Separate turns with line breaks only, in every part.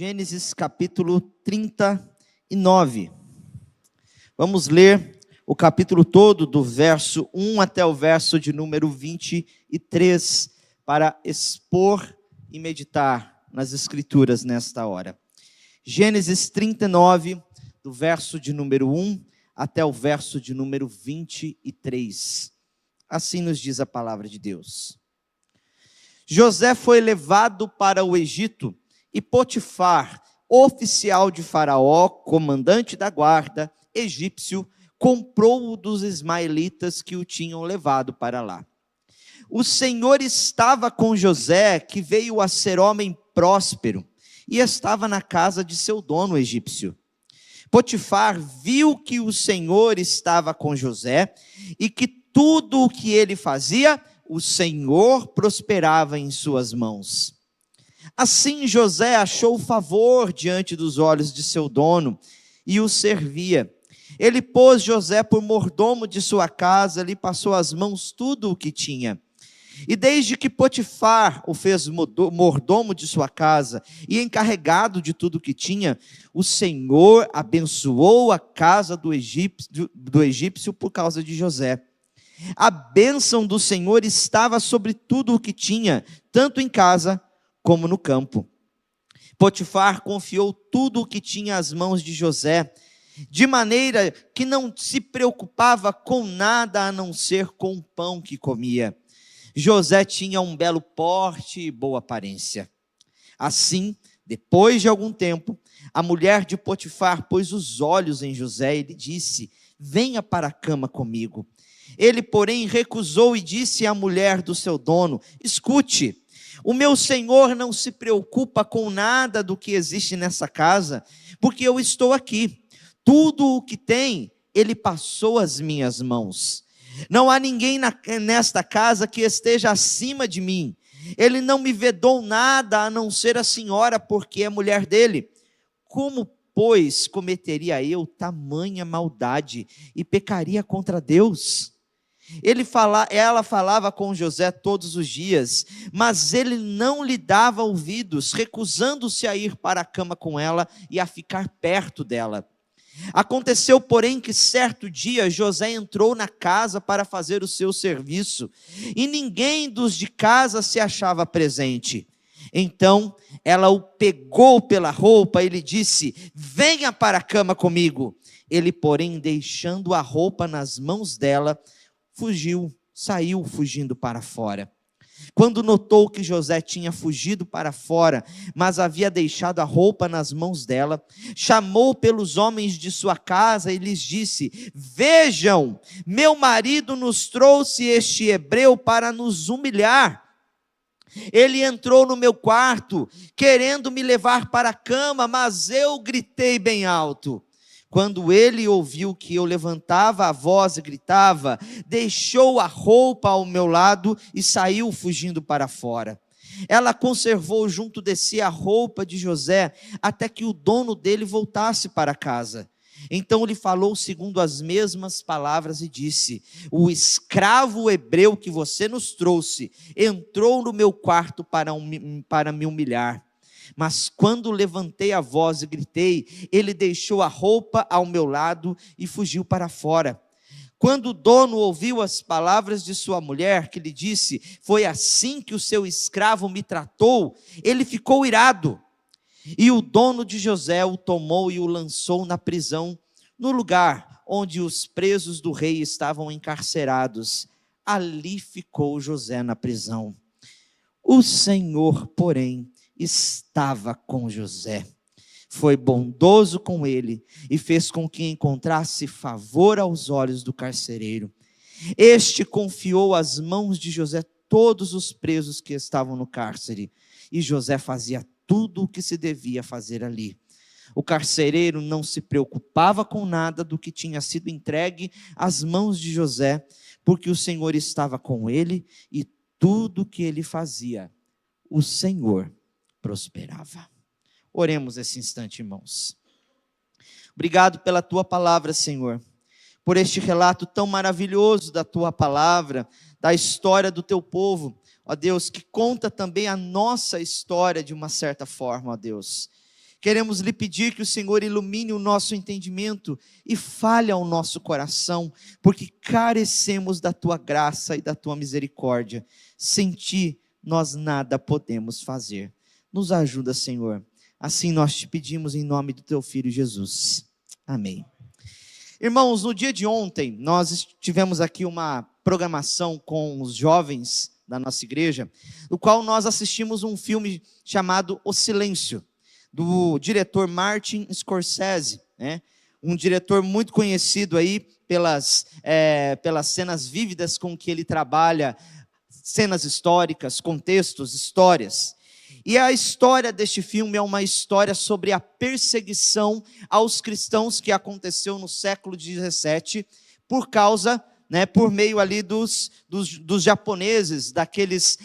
Gênesis capítulo 39. Vamos ler o capítulo todo, do verso 1 até o verso de número 23, para expor e meditar nas Escrituras nesta hora. Gênesis 39, do verso de número 1 até o verso de número 23. Assim nos diz a palavra de Deus. José foi levado para o Egito, e Potifar, oficial de Faraó, comandante da guarda egípcio, comprou-o dos ismaelitas que o tinham levado para lá. O Senhor estava com José, que veio a ser homem próspero, e estava na casa de seu dono egípcio. Potifar viu que o Senhor estava com José, e que tudo o que ele fazia, o Senhor prosperava em suas mãos. Assim José achou favor diante dos olhos de seu dono e o servia. Ele pôs José por mordomo de sua casa, lhe passou às mãos tudo o que tinha. E desde que Potifar o fez mordomo de sua casa e encarregado de tudo o que tinha, o Senhor abençoou a casa do egípcio por causa de José. A bênção do Senhor estava sobre tudo o que tinha, tanto em casa como no campo. Potifar confiou tudo o que tinha às mãos de José, de maneira que não se preocupava com nada a não ser com o pão que comia. José tinha um belo porte e boa aparência. Assim, depois de algum tempo, a mulher de Potifar pôs os olhos em José e lhe disse: venha para a cama comigo. Ele, porém, recusou e disse à mulher do seu dono: escute, o meu senhor não se preocupa com nada do que existe nessa casa, porque eu estou aqui. Tudo o que tem, ele passou às minhas mãos. Não há ninguém nesta casa que esteja acima de mim. Ele não me vedou nada a não ser a senhora, porque é mulher dele. Como, pois, cometeria eu tamanha maldade e pecaria contra Deus? Ela falava com José todos os dias, mas ele não lhe dava ouvidos, recusando-se a ir para a cama com ela e a ficar perto dela. Aconteceu, porém, que certo dia José entrou na casa para fazer o seu serviço, e ninguém dos de casa se achava presente. Então ela o pegou pela roupa e lhe disse: venha para a cama comigo. Ele, porém, deixando a roupa nas mãos dela, saiu fugindo para fora. Quando notou que José tinha fugido para fora, mas havia deixado a roupa nas mãos dela, chamou pelos homens de sua casa e lhes disse: vejam, meu marido nos trouxe este hebreu para nos humilhar. Ele entrou no meu quarto, querendo me levar para a cama, mas eu gritei bem alto. Quando ele ouviu que eu levantava a voz e gritava, deixou a roupa ao meu lado e saiu fugindo para fora. Ela conservou junto de si a roupa de José, até que o dono dele voltasse para casa. Então lhe falou segundo as mesmas palavras e disse: o escravo hebreu que você nos trouxe, entrou no meu quarto para me humilhar. Mas quando levantei a voz e gritei, ele deixou a roupa ao meu lado e fugiu para fora. Quando o dono ouviu as palavras de sua mulher, que lhe disse: foi assim que o seu escravo me tratou, ele ficou irado. E o dono de José o tomou e o lançou na prisão, no lugar onde os presos do rei estavam encarcerados. Ali ficou José na prisão. O Senhor, porém, estava com José, foi bondoso com ele e fez com que encontrasse favor aos olhos do carcereiro. Este confiou às mãos de José todos os presos que estavam no cárcere, e José fazia tudo o que se devia fazer ali. O carcereiro não se preocupava com nada do que tinha sido entregue às mãos de José, porque o Senhor estava com ele e tudo o que ele fazia, o Senhor prosperava. Oremos esse instante, irmãos. Obrigado pela tua palavra, Senhor, por este relato tão maravilhoso da tua palavra, da história do teu povo, ó Deus, que conta também a nossa história de uma certa forma, ó Deus. Queremos lhe pedir que o Senhor ilumine o nosso entendimento e fale ao nosso coração, porque carecemos da tua graça e da tua misericórdia. Sem ti, nós nada podemos fazer. Nos ajuda, Senhor. Assim nós te pedimos em nome do teu Filho Jesus. Amém. Irmãos, no dia de ontem, nós tivemos aqui uma programação com os jovens da nossa igreja, no qual nós assistimos um filme chamado O Silêncio, do diretor Martin Scorsese, né? Um diretor muito conhecido aí pelas cenas vívidas com que ele trabalha, cenas históricas, contextos, histórias. E a história deste filme é uma história sobre a perseguição aos cristãos que aconteceu no século XVII, por meio ali dos japoneses, daqueles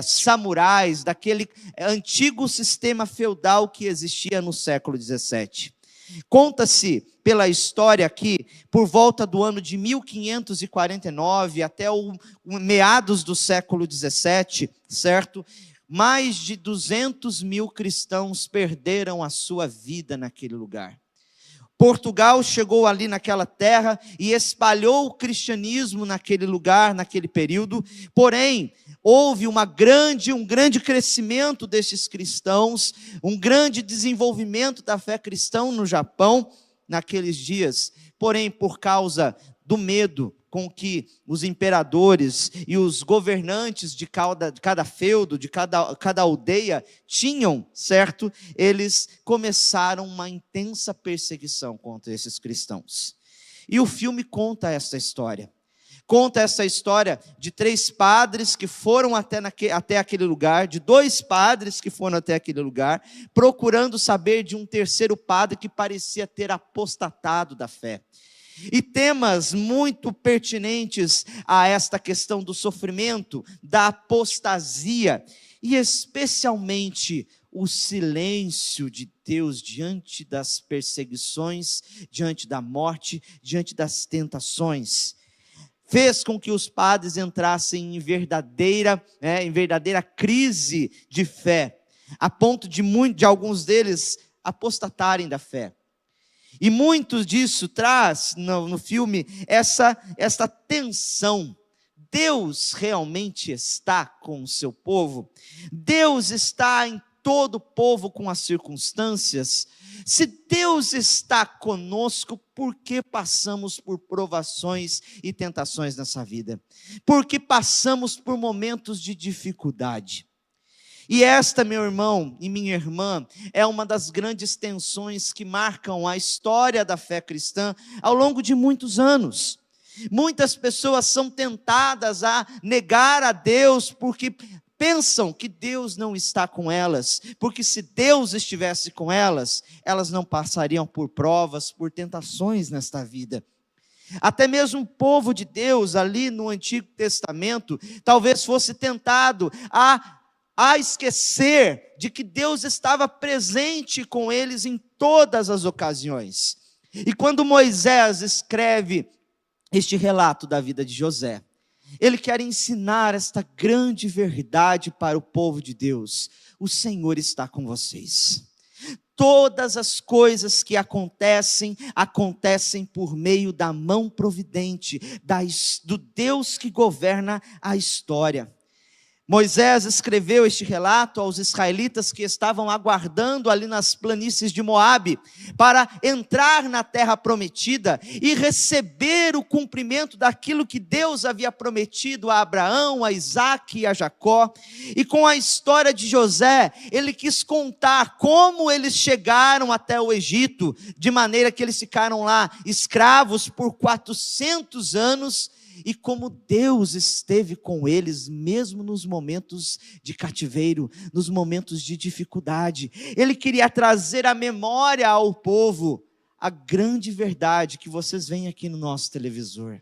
samurais, daquele antigo sistema feudal que existia no século XVII. Conta-se pela história que, por volta do ano de 1549 até o meados do século XVII, certo? Mais de 200 mil cristãos perderam a sua vida naquele lugar. Portugal chegou ali naquela terra e espalhou o cristianismo naquele lugar, naquele período. Porém, houve um grande crescimento desses cristãos, um grande desenvolvimento da fé cristã no Japão naqueles dias. Porém, por causa do medo com que os imperadores e os governantes de cada feudo, de cada aldeia tinham, certo? Eles começaram uma intensa perseguição contra esses cristãos. E o filme conta essa história. Conta essa história de 3 padres que foram até aquele lugar, de 2 padres que foram até aquele lugar, procurando saber de um terceiro padre que parecia ter apostatado da fé. E temas muito pertinentes a esta questão do sofrimento, da apostasia, e especialmente o silêncio de Deus diante das perseguições, diante da morte, diante das tentações. Fez com que os padres entrassem em verdadeira crise de fé, a ponto de alguns deles apostatarem da fé. E muito disso traz no filme essa tensão. Deus realmente está com o seu povo? Deus está em todo o povo com as circunstâncias? Se Deus está conosco, por que passamos por provações e tentações nessa vida? Por que passamos por momentos de dificuldade? E esta, meu irmão e minha irmã, é uma das grandes tensões que marcam a história da fé cristã ao longo de muitos anos. Muitas pessoas são tentadas a negar a Deus porque pensam que Deus não está com elas, porque se Deus estivesse com elas, elas não passariam por provas, por tentações nesta vida. Até mesmo o povo de Deus ali no Antigo Testamento, talvez fosse tentado a esquecer de que Deus estava presente com eles em todas as ocasiões. E quando Moisés escreve este relato da vida de José, ele quer ensinar esta grande verdade para o povo de Deus: o Senhor está com vocês. Todas as coisas que acontecem por meio da mão providente, do Deus que governa a história. Moisés escreveu este relato aos israelitas que estavam aguardando ali nas planícies de Moabe, para entrar na terra prometida e receber o cumprimento daquilo que Deus havia prometido a Abraão, a Isaque e a Jacó. E com a história de José, ele quis contar como eles chegaram até o Egito, de maneira que eles ficaram lá escravos por 400 anos, e como Deus esteve com eles, mesmo nos momentos de cativeiro, nos momentos de dificuldade. Ele queria trazer à memória ao povo a grande verdade que vocês veem aqui no nosso televisor: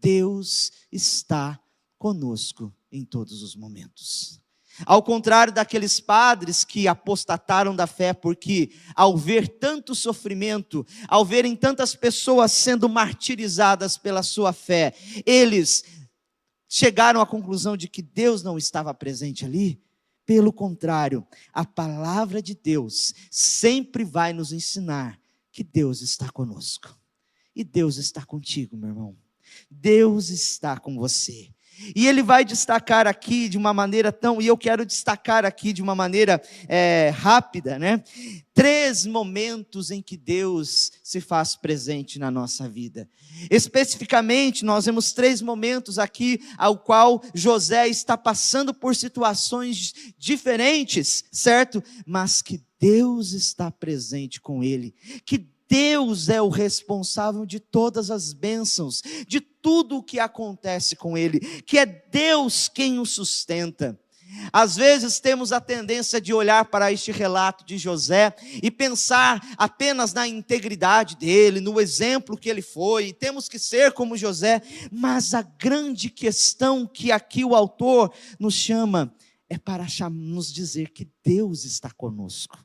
Deus está conosco em todos os momentos. Ao contrário daqueles padres que apostataram da fé, porque ao ver tanto sofrimento, ao verem tantas pessoas sendo martirizadas pela sua fé, eles chegaram à conclusão de que Deus não estava presente ali, pelo contrário, a palavra de Deus sempre vai nos ensinar que Deus está conosco. E Deus está contigo, meu irmão. Deus está com você. E ele vai destacar aqui de uma maneira e eu quero destacar aqui de uma maneira rápida, 3 momentos em que Deus se faz presente na nossa vida. Especificamente, nós vemos 3 momentos aqui, ao qual José está passando por situações diferentes, certo? Mas que Deus está presente com ele, que Deus é o responsável de todas as bênçãos, de tudo o que acontece com ele, que é Deus quem o sustenta. Às vezes temos a tendência de olhar para este relato de José e pensar apenas na integridade dele, no exemplo que ele foi, e temos que ser como José, mas a grande questão que aqui o autor nos chama é para nos dizer que Deus está conosco.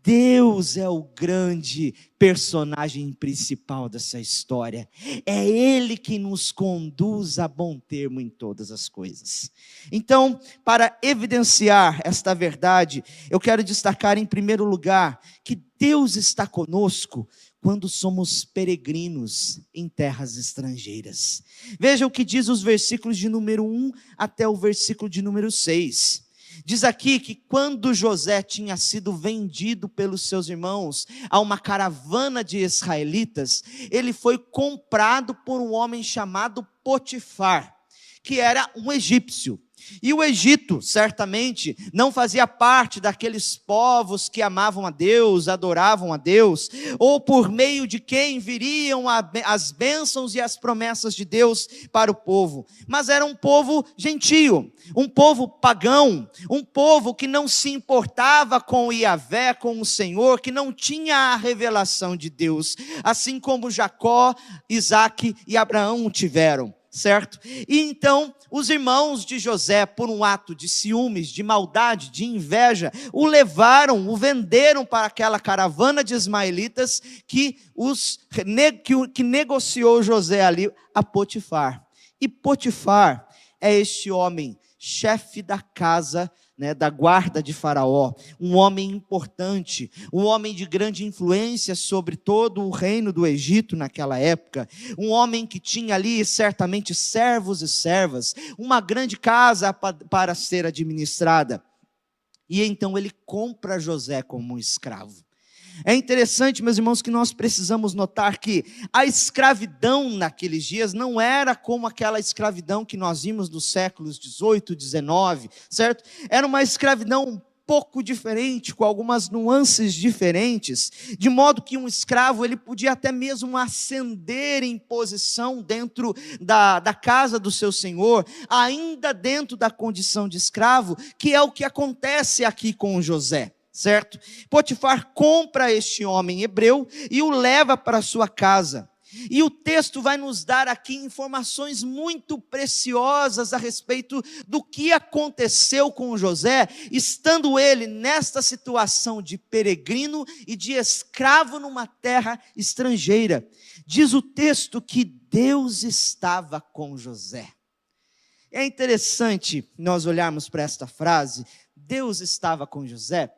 Deus é o grande personagem principal dessa história. É Ele que nos conduz a bom termo em todas as coisas. Então, para evidenciar esta verdade, eu quero destacar em primeiro lugar que Deus está conosco quando somos peregrinos em terras estrangeiras. Veja o que diz os versículos de número 1 até o versículo de número 6. Diz aqui que quando José tinha sido vendido pelos seus irmãos a uma caravana de israelitas, ele foi comprado por um homem chamado Potifar, que era um egípcio. E o Egito, certamente, não fazia parte daqueles povos que amavam a Deus, adoravam a Deus, ou por meio de quem viriam as bênçãos e as promessas de Deus para o povo. Mas era um povo gentio, um povo pagão, um povo que não se importava com o Yahvé, com o Senhor, que não tinha a revelação de Deus, assim como Jacó, Isaac e Abraão tiveram. Certo? E então os irmãos de José, por um ato de ciúmes, de maldade, de inveja, o venderam para aquela caravana de ismaelitas que negociou José ali a Potifar. E Potifar é este homem, chefe da casa, da guarda de Faraó, um homem importante, um homem de grande influência sobre todo o reino do Egito naquela época, um homem que tinha ali certamente servos e servas, uma grande casa para ser administrada. E então ele compra José como um escravo. É interessante, meus irmãos, que nós precisamos notar que a escravidão naqueles dias não era como aquela escravidão que nós vimos nos séculos 18, 19, certo? Era uma escravidão um pouco diferente, com algumas nuances diferentes, de modo que um escravo ele podia até mesmo ascender em posição dentro da casa do seu senhor, ainda dentro da condição de escravo, que é o que acontece aqui com José. Certo? Potifar compra este homem hebreu e o leva para sua casa. E o texto vai nos dar aqui informações muito preciosas a respeito do que aconteceu com José, estando ele nesta situação de peregrino e de escravo numa terra estrangeira. Diz o texto que Deus estava com José. É interessante nós olharmos para esta frase, Deus estava com José.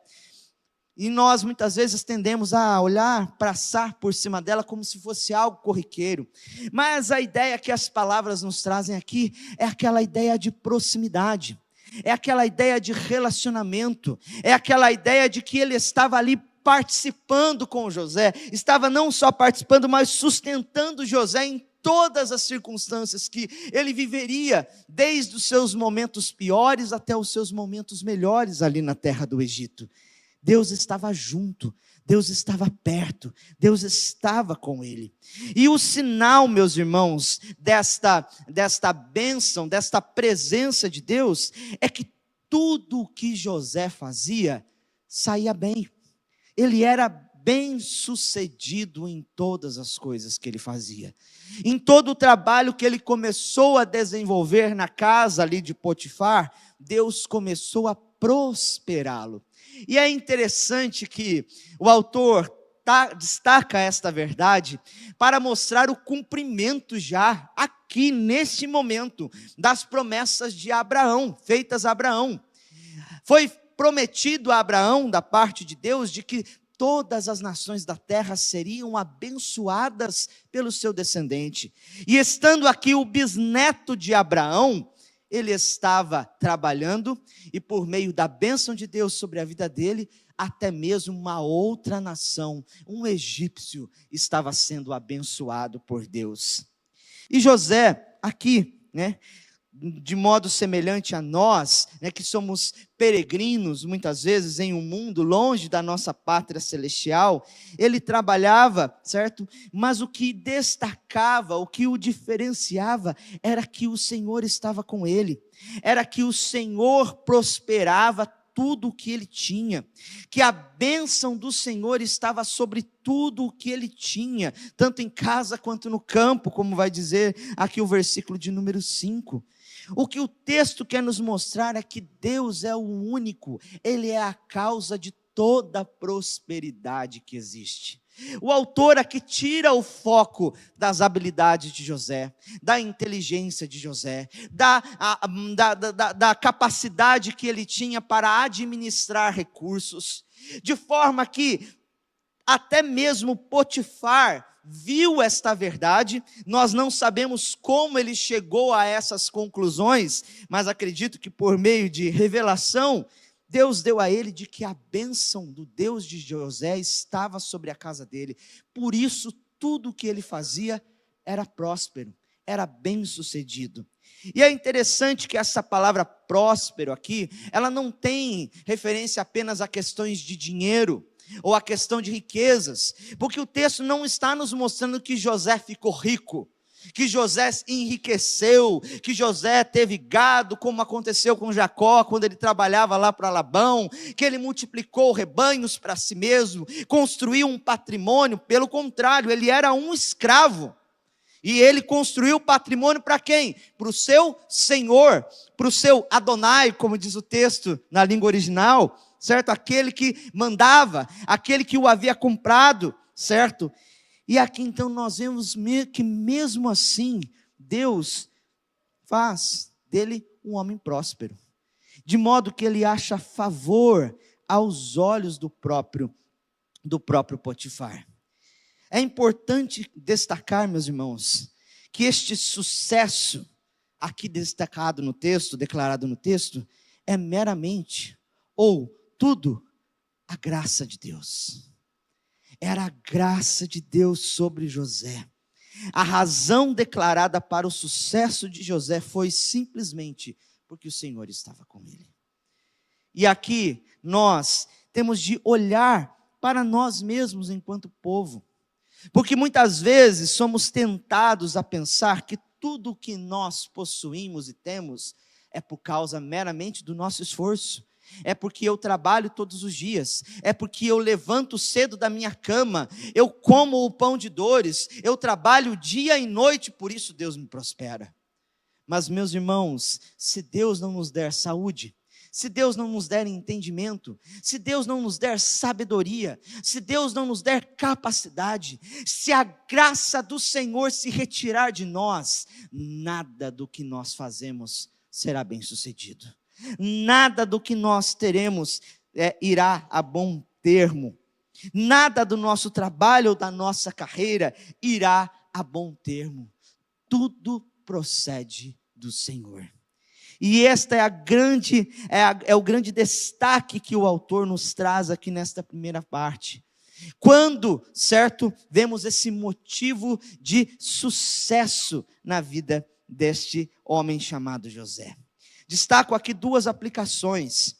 E nós muitas vezes tendemos a olhar, passar por cima dela como se fosse algo corriqueiro. Mas a ideia que as palavras nos trazem aqui é aquela ideia de proximidade, é aquela ideia de relacionamento, é aquela ideia de que ele estava ali participando com José, estava não só participando, mas sustentando José em todas as circunstâncias que ele viveria, desde os seus momentos piores até os seus momentos melhores ali na terra do Egito. Deus estava junto, Deus estava perto, Deus estava com ele. E o sinal, meus irmãos, desta bênção, desta presença de Deus, é que tudo o que José fazia, saía bem. Ele era bem-sucedido em todas as coisas que ele fazia. Em todo o trabalho que ele começou a desenvolver na casa ali de Potifar, Deus começou a prosperá-lo. E é interessante que o autor destaca esta verdade para mostrar o cumprimento já aqui neste momento das promessas de Abraão, feitas a Abraão. Foi prometido a Abraão, da parte de Deus, de que todas as nações da terra seriam abençoadas pelo seu descendente. E estando aqui o bisneto de Abraão, ele estava trabalhando, e por meio da bênção de Deus sobre a vida dele, até mesmo uma outra nação, um egípcio, estava sendo abençoado por Deus. E José, aqui, de modo semelhante a nós, que somos peregrinos, muitas vezes, em um mundo longe da nossa pátria celestial, ele trabalhava, certo? Mas o que destacava, o que o diferenciava, era que o Senhor estava com ele, era que o Senhor prosperava tudo o que ele tinha, que a bênção do Senhor estava sobre tudo o que ele tinha, tanto em casa quanto no campo, como vai dizer aqui o versículo de número 5. O que o texto quer nos mostrar é que Deus é o único, Ele é a causa de toda a prosperidade que existe. O autor aqui tira o foco das habilidades de José, da inteligência de José, da capacidade que ele tinha para administrar recursos, de forma que até mesmo Potifar viu esta verdade. Nós não sabemos como ele chegou a essas conclusões, mas acredito que por meio de revelação, Deus deu a ele de que a bênção do Deus de José estava sobre a casa dele. Por isso, tudo o que ele fazia era próspero, era bem-sucedido. E é interessante que essa palavra próspero aqui, ela não tem referência apenas a questões de dinheiro, ou a questão de riquezas, porque o texto não está nos mostrando que José ficou rico, que José enriqueceu, que José teve gado, como aconteceu com Jacó, quando ele trabalhava lá para Labão, que ele multiplicou rebanhos para si mesmo, construiu um patrimônio. Pelo contrário, ele era um escravo, e ele construiu patrimônio para quem? Para o seu senhor, para o seu Adonai, como diz o texto na língua original, certo? Aquele que mandava, aquele que o havia comprado, certo? E aqui então nós vemos que mesmo assim, Deus faz dele um homem próspero, de modo que ele acha favor aos olhos do próprio Potifar. É importante destacar, meus irmãos, que este sucesso aqui destacado no texto, declarado no texto, é meramente, ou tudo, a graça de Deus. Era a graça de Deus sobre José. A razão declarada para o sucesso de José foi simplesmente porque o Senhor estava com ele. E aqui nós temos de olhar para nós mesmos enquanto povo, porque muitas vezes somos tentados a pensar que tudo o que nós possuímos e temos é por causa meramente do nosso esforço. É porque eu trabalho todos os dias, é porque eu levanto cedo da minha cama, eu como o pão de dores, eu trabalho dia e noite, por isso Deus me prospera. Mas, meus irmãos, se Deus não nos der saúde, se Deus não nos der entendimento, se Deus não nos der sabedoria, se Deus não nos der capacidade, se a graça do Senhor se retirar de nós, nada do que nós fazemos será bem sucedido. Nada do que nós teremos irá a bom termo. Nada do nosso trabalho ou da nossa carreira irá a bom termo. Tudo procede do Senhor. E esta é o grande destaque que o autor nos traz aqui nesta primeira parte. Quando, certo, vemos esse motivo de sucesso na vida deste homem chamado José. Destaco aqui duas aplicações.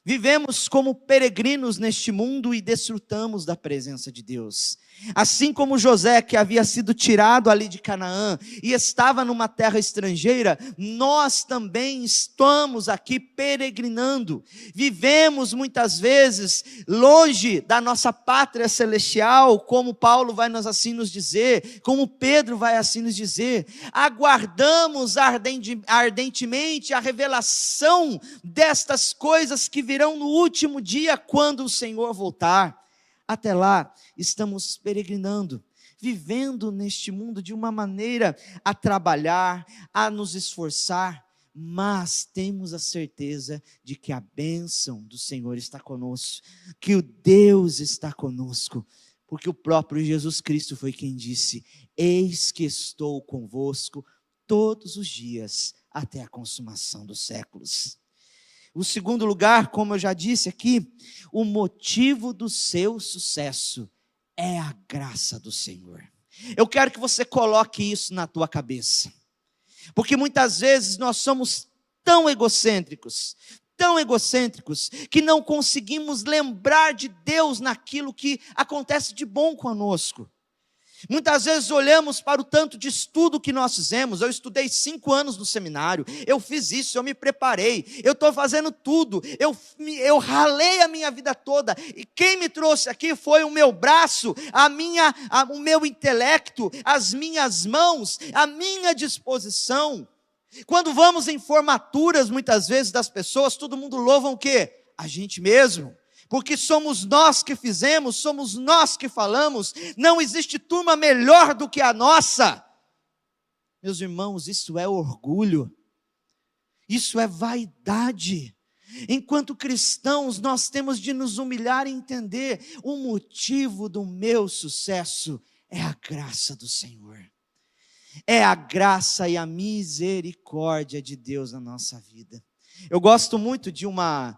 Vivemos como peregrinos neste mundo e desfrutamos da presença de Deus. Assim como José, que havia sido tirado ali de Canaã e estava numa terra estrangeira, nós também estamos aqui peregrinando. Vivemos muitas vezes longe da nossa pátria celestial, como Paulo vai assim nos dizer, como Pedro vai assim nos dizer. Aguardamos ardentemente a revelação destas coisas que virão no último dia, quando o Senhor voltar. Até lá, estamos peregrinando, vivendo neste mundo de uma maneira a trabalhar, a nos esforçar, mas temos a certeza de que a bênção do Senhor está conosco, que o Deus está conosco, porque o próprio Jesus Cristo foi quem disse: eis que estou convosco todos os dias, até a consumação dos séculos. O segundo lugar, como eu já disse aqui, o motivo do seu sucesso é a graça do Senhor. Eu quero que você coloque isso na tua cabeça, porque muitas vezes nós somos tão egocêntricos, que não conseguimos lembrar de Deus naquilo que acontece de bom conosco. Muitas vezes olhamos para o tanto de estudo que nós fizemos. Eu estudei 5 anos no seminário, eu fiz isso, eu me preparei, eu estou fazendo tudo, eu ralei a minha vida toda, e quem me trouxe aqui foi o meu braço, o meu intelecto, as minhas mãos, a minha disposição. Quando vamos em formaturas, muitas vezes das pessoas, todo mundo louva o quê? A gente mesmo. Porque somos nós que fizemos, somos nós que falamos, não existe turma melhor do que a nossa. Meus irmãos, isso é orgulho, isso é vaidade. Enquanto cristãos, nós temos de nos humilhar e entender: o motivo do meu sucesso é a graça do Senhor. É a graça e a misericórdia de Deus na nossa vida. Eu gosto muito de uma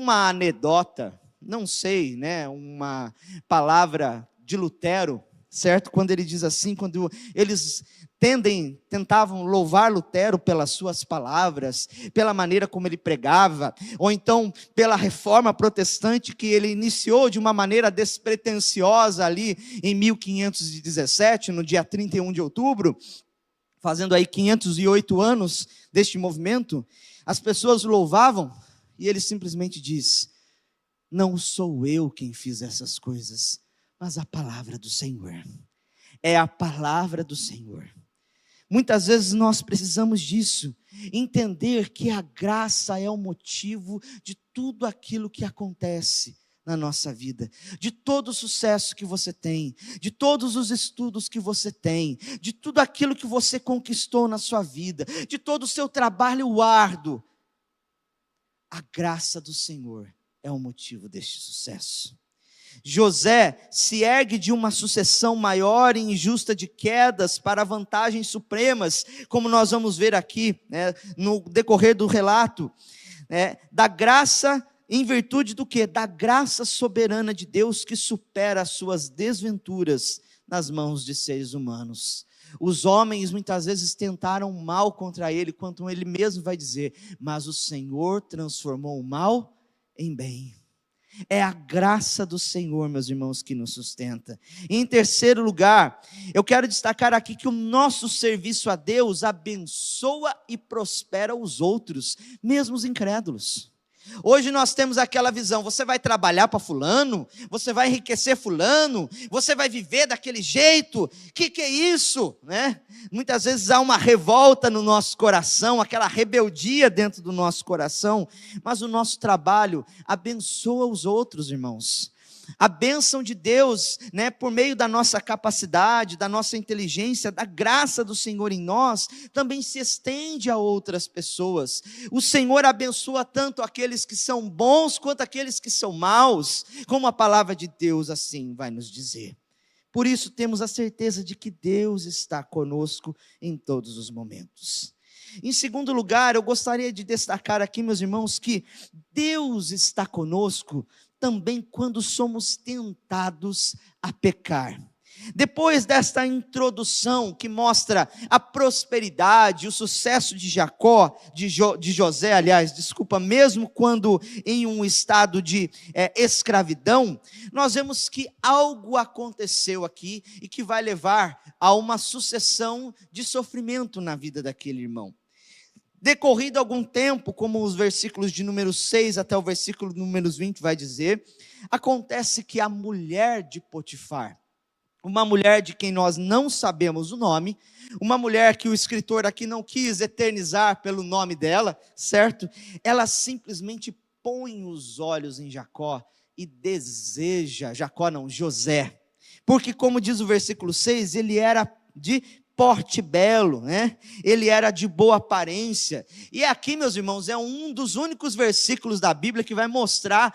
anedota, não sei, né, uma palavra de Lutero, certo? Quando ele diz assim, quando eles tentavam louvar Lutero pelas suas palavras, pela maneira como ele pregava, ou então pela reforma protestante que ele iniciou de uma maneira despretensiosa ali em 1517, no dia 31 de outubro, fazendo aí 508 anos deste movimento. As pessoas o louvavam e ele simplesmente diz: não sou eu quem fiz essas coisas, mas a palavra do Senhor. É a palavra do Senhor. Muitas vezes nós precisamos disso, entender que a graça é o motivo de tudo aquilo que acontece na nossa vida, de todo o sucesso que você tem, de todos os estudos que você tem, de tudo aquilo que você conquistou na sua vida, de todo o seu trabalho árduo. A graça do Senhor é o motivo deste sucesso. José se ergue de uma sucessão maior e injusta de quedas para vantagens supremas, como nós vamos ver aqui, né, no decorrer do relato, da graça, em virtude do quê? Da graça soberana de Deus que supera as suas desventuras nas mãos de seres humanos. Os homens muitas vezes tentaram mal contra ele, quanto ele mesmo vai dizer: mas o Senhor transformou o mal em bem. É a graça do Senhor, meus irmãos, que nos sustenta. E em terceiro lugar, eu quero destacar aqui que o nosso serviço a Deus abençoa e prospera os outros, mesmo os incrédulos. Hoje nós temos aquela visão: você vai trabalhar para fulano, você vai enriquecer fulano, você vai viver daquele jeito, que é isso? Né? Muitas vezes há uma revolta no nosso coração, aquela rebeldia dentro do nosso coração, mas o nosso trabalho abençoa os outros, irmãos. A bênção de Deus, né, por meio da nossa capacidade, da nossa inteligência, da graça do Senhor em nós, também se estende a outras pessoas. O Senhor abençoa tanto aqueles que são bons, quanto aqueles que são maus, como a palavra de Deus assim vai nos dizer. Por isso temos a certeza de que Deus está conosco em todos os momentos. Em segundo lugar, eu gostaria de destacar aqui, meus irmãos, que Deus está conosco também quando somos tentados a pecar. Depois desta introdução que mostra a prosperidade, o sucesso de José, mesmo quando em um estado de escravidão, nós vemos que algo aconteceu aqui e que vai levar a uma sucessão de sofrimento na vida daquele irmão. Decorrido algum tempo, como os versículos de número 6 até o versículo número 20 vai dizer, acontece que a mulher de Potifar, uma mulher de quem nós não sabemos o nome, uma mulher que o escritor aqui não quis eternizar pelo nome dela, certo? Ela simplesmente põe os olhos em Jacó e deseja, José, porque como diz o versículo 6, ele era de porte belo, né? Ele era de boa aparência. E aqui, meus irmãos, é um dos únicos versículos da Bíblia que vai mostrar,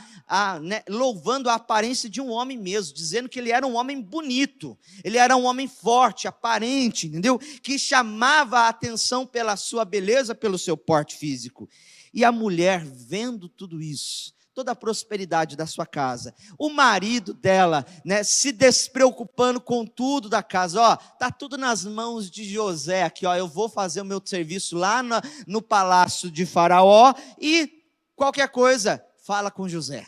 louvando a aparência de um homem mesmo, dizendo que ele era um homem bonito, ele era um homem forte, aparente, entendeu? Que chamava a atenção pela sua beleza, pelo seu porte físico. E a mulher, vendo tudo isso, toda a prosperidade da sua casa, o marido dela, né, se despreocupando com tudo da casa, ó, tá tudo nas mãos de José aqui, ó, eu vou fazer o meu serviço lá no palácio de Faraó, e qualquer coisa, fala com José.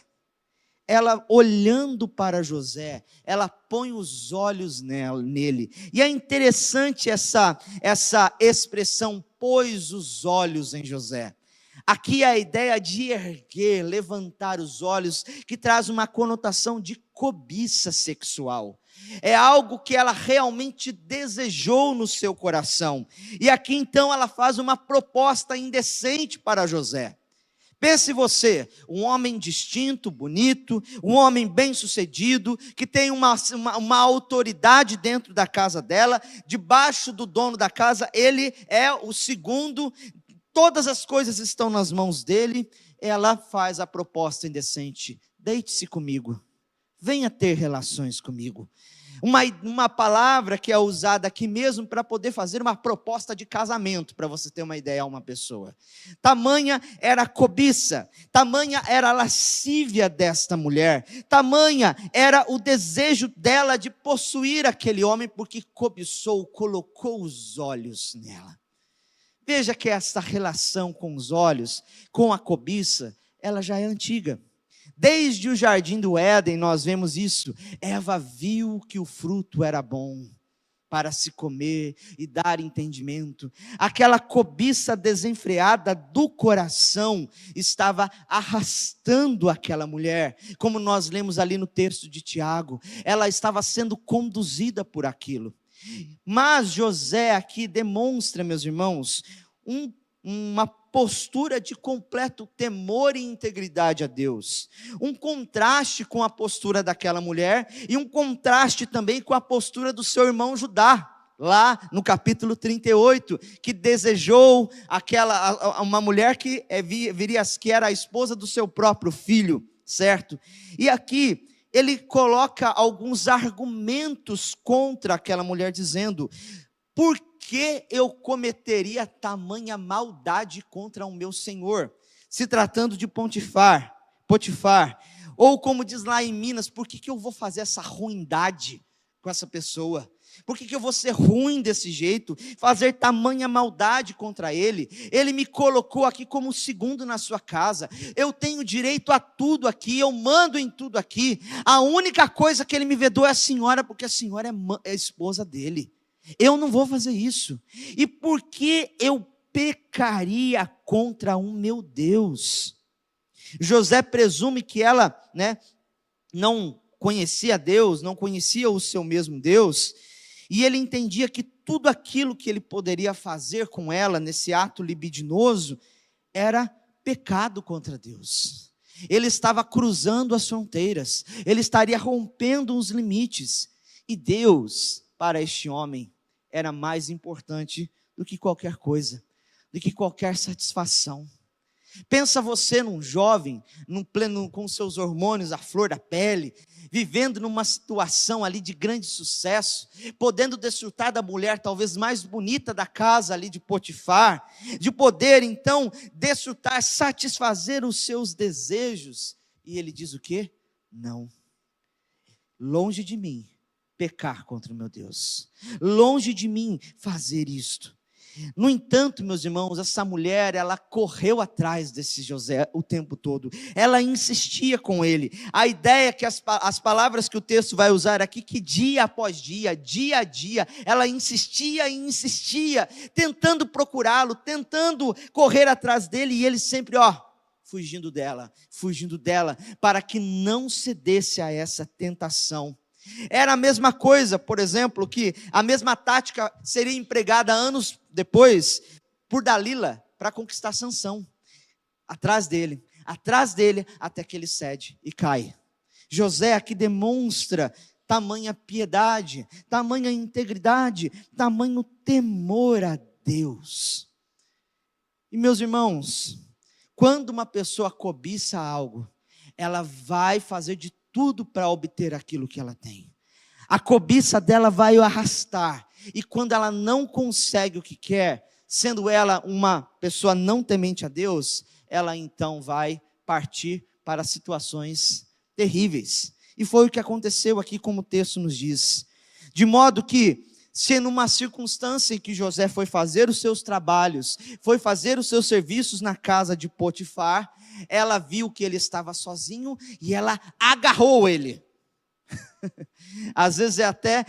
Ela, olhando para José, ela põe os olhos nele, e é interessante essa expressão, pôs os olhos em José. Aqui é a ideia de erguer, levantar os olhos, que traz uma conotação de cobiça sexual. É algo que ela realmente desejou no seu coração. E aqui então ela faz uma proposta indecente para José. Pense você, um homem distinto, bonito, um homem bem-sucedido, que tem uma autoridade dentro da casa dela, debaixo do dono da casa, ele é o segundo. Todas as coisas estão nas mãos dele. Ela faz a proposta indecente: deite-se comigo, venha ter relações comigo. Uma palavra que é usada aqui mesmo para poder fazer uma proposta de casamento, para você ter uma ideia a uma pessoa. Tamanha era a cobiça, tamanha era a lascívia desta mulher, tamanha era o desejo dela de possuir aquele homem, porque cobiçou, colocou os olhos nela. Veja que essa relação com os olhos, com a cobiça, ela já é antiga. Desde o jardim do Éden nós vemos isso. Eva viu que o fruto era bom para se comer e dar entendimento. Aquela cobiça desenfreada do coração estava arrastando aquela mulher, como nós lemos ali no texto de Tiago. Ela estava sendo conduzida por aquilo. Mas José aqui demonstra, meus irmãos, uma postura de completo temor e integridade a Deus. Um contraste com a postura daquela mulher e um contraste também com a postura do seu irmão Judá, lá no capítulo 38, que desejou uma mulher que que era a esposa do seu próprio filho, certo? E aqui ele coloca alguns argumentos contra aquela mulher, dizendo: por que eu cometeria tamanha maldade contra o meu senhor? Se tratando de Potifar, ou como diz lá em Minas, por que eu vou fazer essa ruindade com essa pessoa? Por que eu vou ser ruim desse jeito, fazer tamanha maldade contra ele? Ele me colocou aqui como segundo na sua casa, eu tenho direito a tudo aqui, eu mando em tudo aqui. A única coisa que ele me vedou é a senhora, porque a senhora é esposa dele. Eu não vou fazer isso. E por que eu pecaria contra o meu Deus? José presume que ela, não conhecia Deus, não conhecia o seu mesmo Deus, e ele entendia que tudo aquilo que ele poderia fazer com ela, nesse ato libidinoso, era pecado contra Deus. Ele estava cruzando as fronteiras, ele estaria rompendo os limites, e Deus, para este homem, era mais importante do que qualquer coisa, do que qualquer satisfação. Pensa você num jovem, com seus hormônios à flor da pele, vivendo numa situação ali de grande sucesso, podendo desfrutar da mulher talvez mais bonita da casa ali de Potifar, de poder então desfrutar, satisfazer os seus desejos, e ele diz o quê? Não, longe de mim pecar contra o meu Deus, longe de mim fazer isto. No entanto, meus irmãos, essa mulher, ela correu atrás desse José o tempo todo, ela insistia com ele. A ideia é que as palavras que o texto vai usar aqui, que dia após dia, dia a dia, ela insistia e insistia, tentando procurá-lo, tentando correr atrás dele, e ele sempre, fugindo dela, para que não cedesse a essa tentação. Era a mesma coisa, por exemplo, que a mesma tática seria empregada anos depois por Dalila para conquistar Sansão. Atrás dele, até que ele cede e cai. José aqui demonstra tamanha piedade, tamanha integridade, tamanho temor a Deus. E meus irmãos, quando uma pessoa cobiça algo, ela vai fazer de tudo para obter aquilo que ela tem. A cobiça dela vai o arrastar, e quando ela não consegue o que quer, sendo ela uma pessoa não temente a Deus, ela então vai partir para situações terríveis. E foi o que aconteceu aqui, como o texto nos diz. De modo que, se numa circunstância em que José foi fazer os seus trabalhos, foi fazer os seus serviços na casa de Potifar, ela viu que ele estava sozinho e ela agarrou ele. Às vezes é até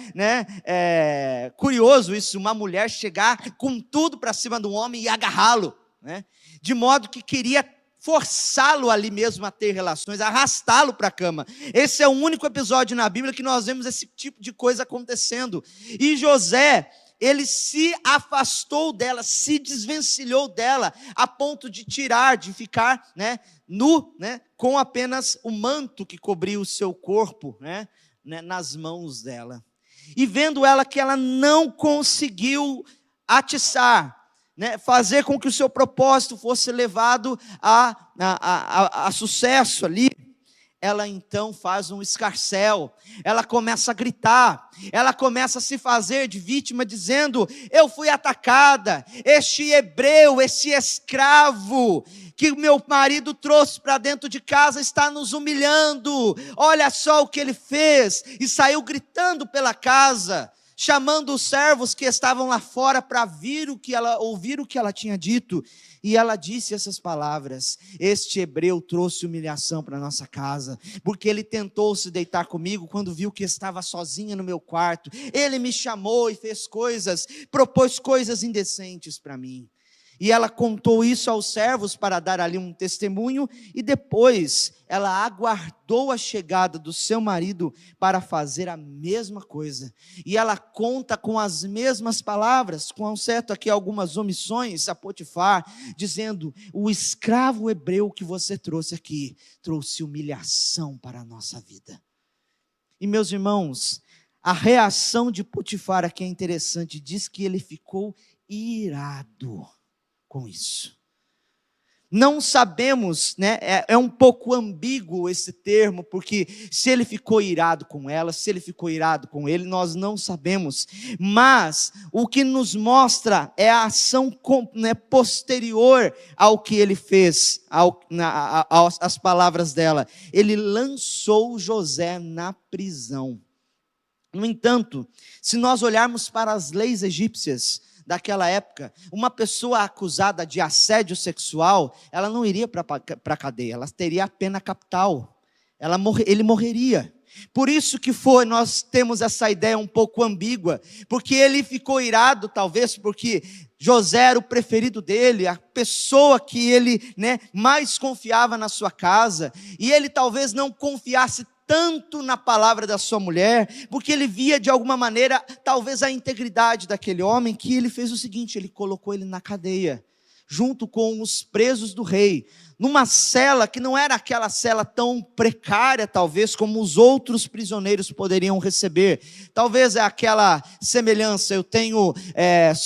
curioso isso, uma mulher chegar com tudo para cima do homem e agarrá-lo, né? De modo que queria forçá-lo ali mesmo a ter relações, arrastá-lo para a cama. Esse é o único episódio na Bíblia que nós vemos esse tipo de coisa acontecendo. E José, ele se afastou dela, se desvencilhou dela, a ponto de tirar, de ficar nu, com apenas o manto que cobria o seu corpo, nas mãos dela. E vendo ela que ela não conseguiu atiçar, fazer com que o seu propósito fosse levado a sucesso ali, ela então faz um escarcéu, ela começa a gritar, ela começa a se fazer de vítima, dizendo: eu fui atacada, este hebreu, este escravo, que o meu marido trouxe para dentro de casa, está nos humilhando, olha só o que ele fez, e saiu gritando pela casa, chamando os servos que estavam lá fora para ouvir o que ela tinha dito. E ela disse essas palavras: este hebreu trouxe humilhação para nossa casa, porque ele tentou se deitar comigo quando viu que estava sozinha no meu quarto. Ele me chamou e fez propôs coisas indecentes para mim. E ela contou isso aos servos para dar ali um testemunho, e depois ela aguardou a chegada do seu marido para fazer a mesma coisa. E ela conta com as mesmas palavras, com certo aqui algumas omissões a Potifar, dizendo: o escravo hebreu que você trouxe aqui, trouxe humilhação para a nossa vida. E meus irmãos, a reação de Potifar aqui é interessante, diz que ele ficou irado com isso. Não sabemos, é um pouco ambíguo esse termo, porque se ele ficou irado com ela, se ele ficou irado com ele, nós não sabemos, mas o que nos mostra é a ação posterior ao que ele fez, às palavras dela. Ele lançou José na prisão. No entanto, se nós olharmos para as leis egípcias daquela época, uma pessoa acusada de assédio sexual, ela não iria para a cadeia, ela teria a pena capital, ele morreria. Por isso que nós temos essa ideia um pouco ambígua, porque ele ficou irado, talvez porque José era o preferido dele, a pessoa que ele mais confiava na sua casa, e ele talvez não confiasse tanto na palavra da sua mulher, porque ele via de alguma maneira, talvez a integridade daquele homem, que ele fez o seguinte: ele colocou ele na cadeia, junto com os presos do rei, numa cela que não era aquela cela tão precária, talvez, como os outros prisioneiros poderiam receber. Talvez é aquela semelhança: eu tenho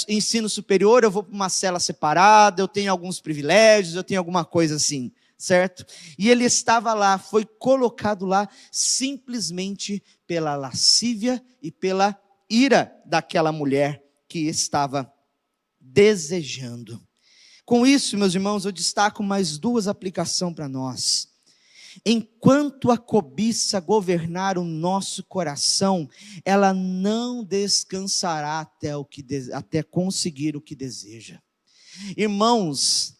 ensino superior, eu vou para uma cela separada, eu tenho alguns privilégios, eu tenho alguma coisa assim, certo? E ele estava lá, foi colocado lá simplesmente pela lascívia e pela ira daquela mulher que estava desejando. Com isso, meus irmãos, eu destaco mais duas aplicações para nós. Enquanto a cobiça governar o nosso coração, ela não descansará até conseguir o que deseja. Irmãos,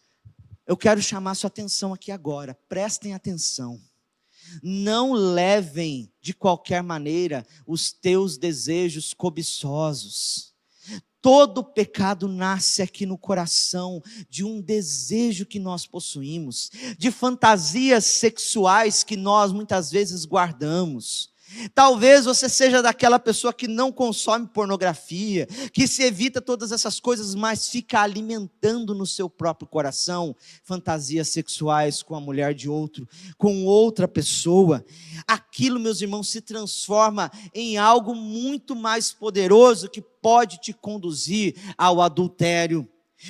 eu quero chamar sua atenção aqui agora, prestem atenção. Não levem de qualquer maneira os teus desejos cobiçosos. Todo pecado nasce aqui no coração de um desejo que nós possuímos, de fantasias sexuais que nós muitas vezes guardamos. Talvez você seja daquela pessoa que não consome pornografia, que se evita todas essas coisas, mas fica alimentando no seu próprio coração fantasias sexuais com a mulher de outro, com outra pessoa. Aquilo, meus irmãos, se transforma em algo muito mais poderoso que pode te conduzir ao adultério.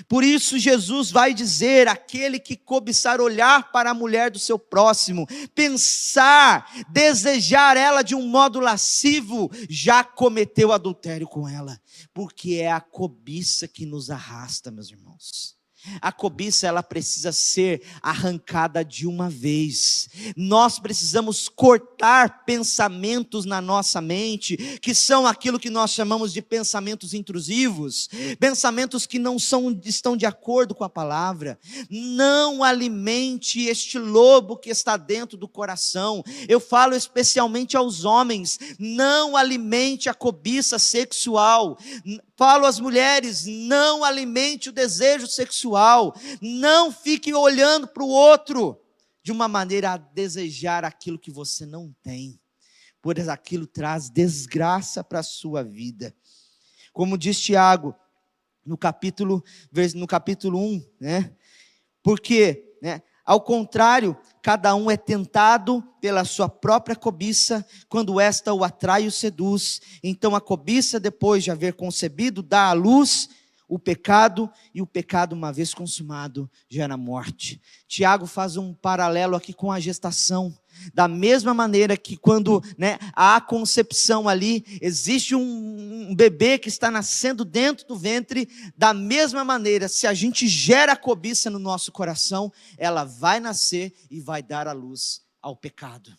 Por isso Jesus vai dizer: aquele que cobiçar olhar para a mulher do seu próximo, pensar, desejar ela de um modo lascivo, já cometeu adultério com ela, porque é a cobiça que nos arrasta, meus irmãos. A cobiça, ela precisa ser arrancada de uma vez. Nós precisamos cortar pensamentos na nossa mente, que são aquilo que nós chamamos de pensamentos intrusivos, pensamentos que não estão de acordo com a palavra. Não alimente este lobo que está dentro do coração. Eu falo especialmente aos homens: não alimente a cobiça sexual. Falo às mulheres: não alimente o desejo sexual, não fique olhando para o outro de uma maneira a desejar aquilo que você não tem, pois aquilo traz desgraça para a sua vida. Como diz Tiago, no capítulo 1, né? Porque, né, ao contrário, cada um é tentado pela sua própria cobiça, quando esta o atrai e o seduz. Então a cobiça, depois de haver concebido, dá à luz o pecado, e o pecado, uma vez consumado, gera morte. Tiago faz um paralelo aqui com a gestação. Da mesma maneira que quando, né, há a concepção ali, existe um bebê que está nascendo dentro do ventre, da mesma maneira, se a gente gera a cobiça no nosso coração, ela vai nascer e vai dar à luz ao pecado.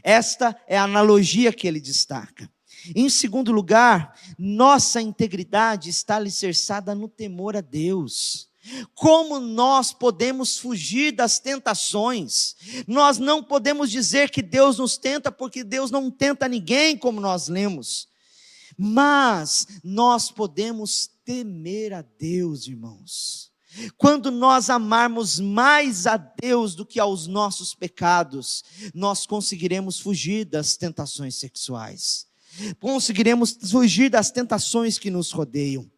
Esta é a analogia que ele destaca. Em segundo lugar, nossa integridade está alicerçada no temor a Deus. Como nós podemos fugir das tentações? Nós não podemos dizer que Deus nos tenta, porque Deus não tenta ninguém, como nós lemos. Mas nós podemos temer a Deus, irmãos. Quando nós amarmos mais a Deus do que aos nossos pecados, nós conseguiremos fugir das tentações sexuais. Conseguiremos fugir das tentações que nos rodeiam.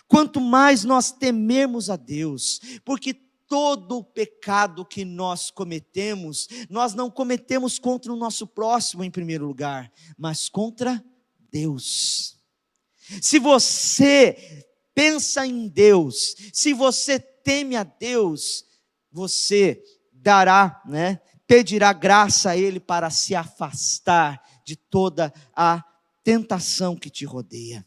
Quanto mais nós temermos a Deus, porque todo o pecado que nós cometemos, nós não cometemos contra o nosso próximo em primeiro lugar, mas contra Deus. Se você pensa em Deus, se você teme a Deus, você dará, né, pedirá graça a Ele para se afastar de toda a tentação que te rodeia.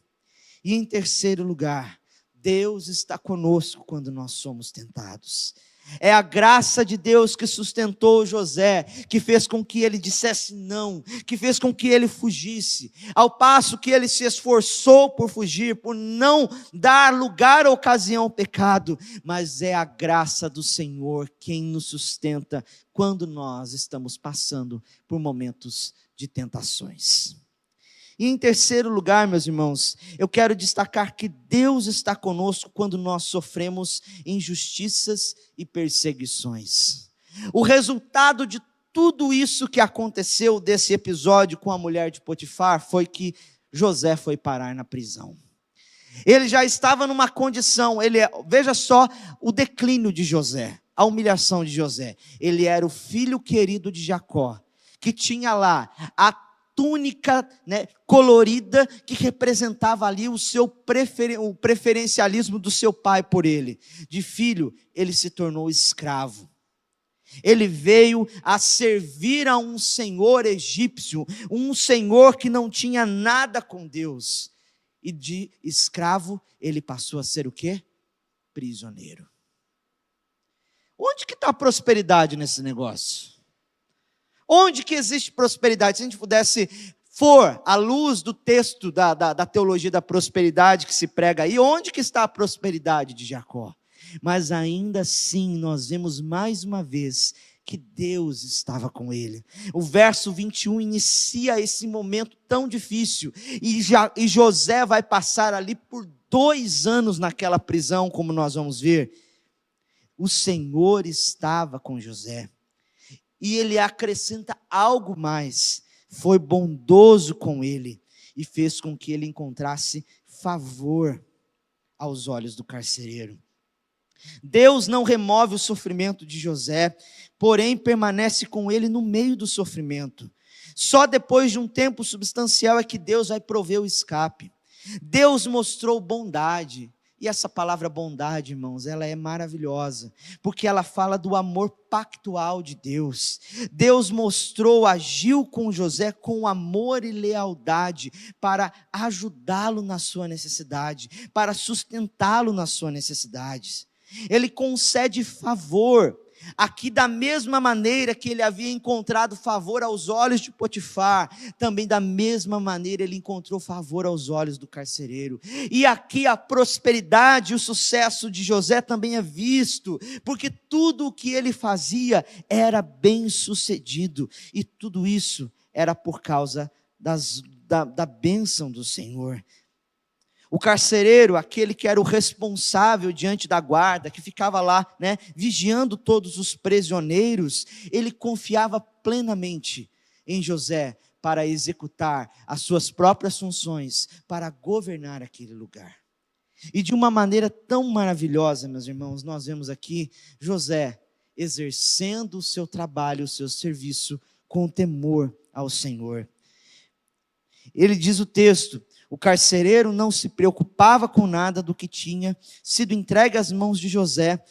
E em terceiro lugar, Deus está conosco quando nós somos tentados. É a graça de Deus que sustentou José, que fez com que ele dissesse não, que fez com que ele fugisse, ao passo que ele se esforçou por fugir, por não dar lugar à ocasião ao pecado, mas é a graça do Senhor quem nos sustenta quando nós estamos passando por momentos de tentações. E em terceiro lugar, meus irmãos, eu quero destacar que Deus está conosco quando nós sofremos injustiças e perseguições. O resultado de tudo isso que aconteceu desse episódio com a mulher de Potifar foi que José foi parar na prisão. Ele já estava numa condição, veja só o declínio de José, a humilhação de José. Ele era o filho querido de Jacó, que tinha lá a túnica, né, colorida, que representava ali o preferencialismo do seu pai por ele. De filho, ele se tornou escravo. Ele veio a servir a um senhor egípcio, um senhor que não tinha nada com Deus. E de escravo, ele passou a ser o quê? Prisioneiro. Onde que está a prosperidade nesse negócio? Onde que existe prosperidade? Se a gente pudesse for à luz do texto da teologia da prosperidade que se prega aí, onde que está a prosperidade de Jacó? Mas ainda assim nós vemos mais uma vez que Deus estava com ele. O verso 21 inicia esse momento tão difícil, e José vai passar ali por 2 anos naquela prisão, como nós vamos ver. O Senhor estava com José. E ele acrescenta algo mais. foi bondoso com ele e fez com que ele encontrasse favor aos olhos do carcereiro. Deus não remove o sofrimento de José, porém permanece com ele no meio do sofrimento. Só depois de um tempo substancial é que Deus vai prover o escape. Deus mostrou bondade. E essa palavra bondade, irmãos, ela é maravilhosa, porque ela fala do amor pactual de Deus. Deus mostrou, agiu com José com amor e lealdade para ajudá-lo na sua necessidade, para sustentá-lo nas suas necessidades. Ele concede favor. Aqui, da mesma maneira que ele havia encontrado favor aos olhos de Potifar, também da mesma maneira ele encontrou favor aos olhos do carcereiro. E aqui a prosperidade e o sucesso de José também é visto, porque tudo o que ele fazia era bem sucedido, e tudo isso era por causa da bênção do Senhor. O carcereiro, aquele que era o responsável diante da guarda, que ficava lá, vigiando todos os prisioneiros, ele confiava plenamente em José para executar as suas próprias funções, para governar aquele lugar. E de uma maneira tão maravilhosa, meus irmãos, nós vemos aqui José exercendo o seu trabalho, o seu serviço, com temor ao Senhor. Ele diz o texto: o carcereiro não se preocupava com nada do que tinha sido entregue às mãos de José,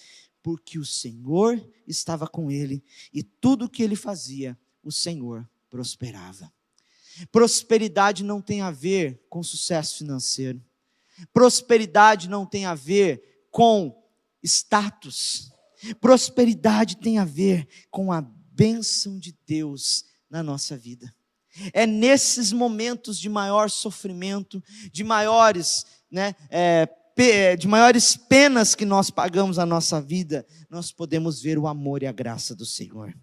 porque o Senhor estava com ele, e tudo o que ele fazia, o Senhor prosperava. Prosperidade não tem a ver com sucesso financeiro. Prosperidade não tem a ver com status. Prosperidade tem a ver com a bênção de Deus na nossa vida. É nesses momentos de maior sofrimento, de maiores penas que nós pagamos a nossa vida, nós podemos ver o amor e a graça do Senhor.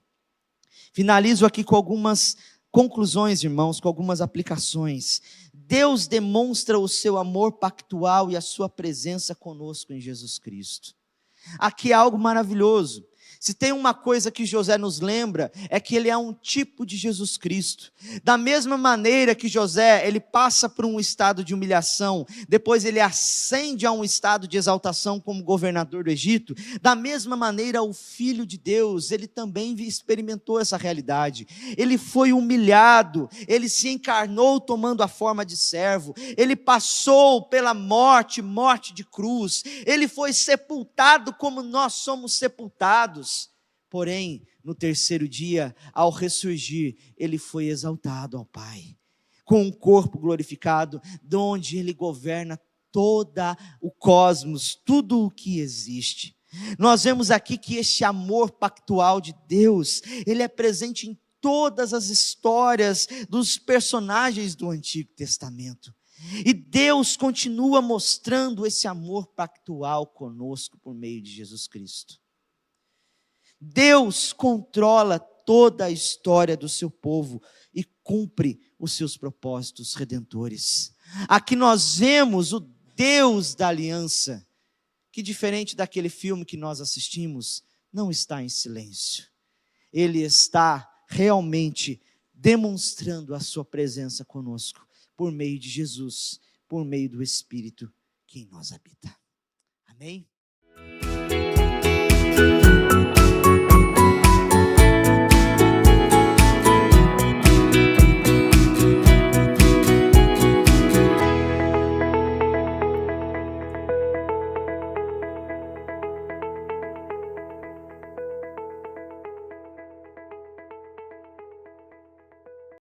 Finalizo aqui com algumas conclusões, irmãos, com algumas aplicações. Deus demonstra o seu amor pactual e a sua presença conosco em Jesus Cristo. Aqui é algo maravilhoso. Se tem uma coisa que José nos lembra, é que ele é um tipo de Jesus Cristo. Da mesma maneira que José, ele passa por um estado de humilhação, depois ele ascende a um estado de exaltação como governador do Egito, da mesma maneira o Filho de Deus, ele também experimentou essa realidade. Ele foi humilhado, ele se encarnou tomando a forma de servo, ele passou pela morte de cruz, ele foi sepultado como nós somos sepultados. Porém, no terceiro dia, ao ressurgir, ele foi exaltado ao Pai, com um corpo glorificado, de onde ele governa todo o cosmos, tudo o que existe. Nós vemos aqui que este amor pactual de Deus, ele é presente em todas as histórias dos personagens do Antigo Testamento. E Deus continua mostrando esse amor pactual conosco por meio de Jesus Cristo. Deus controla toda a história do seu povo e cumpre os seus propósitos redentores. Aqui nós vemos o Deus da aliança, que diferente daquele filme que nós assistimos, não está em silêncio. Ele está realmente demonstrando a sua presença conosco, por meio de Jesus, por meio do Espírito que em nós habita. Amém?